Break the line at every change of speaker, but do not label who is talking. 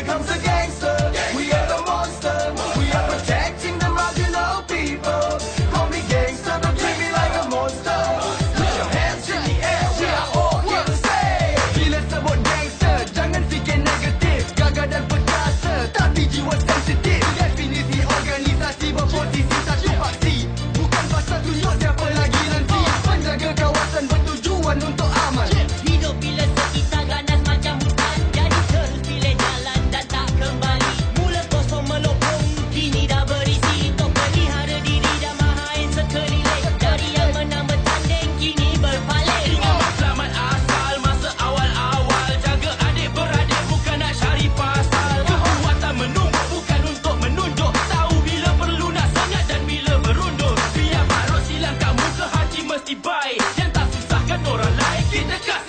comes the gangster. We are the monster. We are protecting the marginal people. Call me gangster, don't treat me like a monster. Put your hands in the air, we are all here to stay. Bila sebut gangster, jangan fikir negatif. Gagah dan perkasa, tapi jiwa sensitif. Definisi organisasi berposisi satu faksi. Bukan pasal tunjuk siapa lagi nanti. Penjaga kawasan bertujuan untuk aman.
Hidup bila sekitar ganas macam hutan. Jadi terus pilih jalan dan tak kembali. Mula kosong melopong, kini dah berisi. Tok pelihara diri dan mahain sekeliling. Dari yang menang bertanding, kini berpaling.
Ingat selamat asal masa awal-awal. Jaga adik-beradik bukan nak cari pasal. Kekuatan menumbuk bukan untuk menunjuk. Tahu bila perlu nak sangat dan bila berundur. Biar parut silang kamu ke hati mesti baik. Yang tak susahkan orang lain kita kasih.